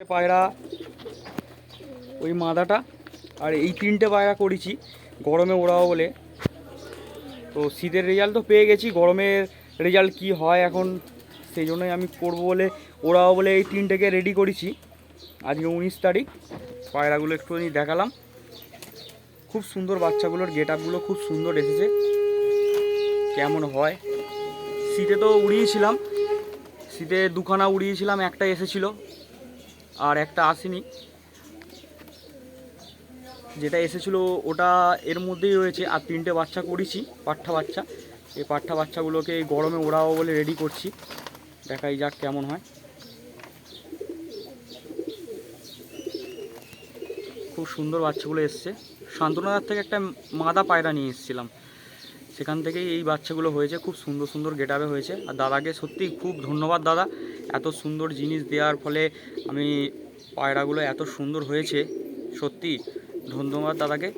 পায়রা ওই মাদাটা আর এই তিনটে পায়রা করেছি গরমে ওড়াবো বলে। তো শীতের রেজাল্ট তো পেয়ে গেছি, গরমের রেজাল্ট কি হয় এখন সেই জন্যই আমি করবো বলে ওড়াবো বলে এই তিনটেকে রেডি করেছি। আজকে 19 তারিখ। পায়রাগুলো একটুখানি দেখালাম, খুব সুন্দর, বাচ্চাগুলোর গেট আপগুলো খুব সুন্দর এসেছে। কেমন হয়, শীতে তো উড়িয়েছিলাম, শীতে দুখানা উড়িয়েছিলাম, একটা এসেছিল আর একটা আসেনি। যেটা এসেছিলো ওটা এর মধ্যেই রয়েছে, আর তিনটে বাচ্চা করেছি পাঠা বাচ্চা। এই পাঠা বাচ্চাগুলোকে এই গরমে ওড়াবো বলে রেডি করছি, দেখাই যাক কেমন হয়। খুব সুন্দর বাচ্চাগুলো এসছে। শান্তনাদার থেকে একটা মাদা পায়রা নিয়ে এসেছিলাম, সেখান থেকেই এই বাচ্চাগুলো হয়েছে। খুব সুন্দর সুন্দর গেটআপে হয়েছে। আর দাদাকে সত্যি খুব ধন্যবাদ দাদা, এত সুন্দর জিনিস দেওয়ার ফলে আমি পায়রাগুলো এত সুন্দর হয়েছে, সত্যি ধন্যবাদ দাদাকে।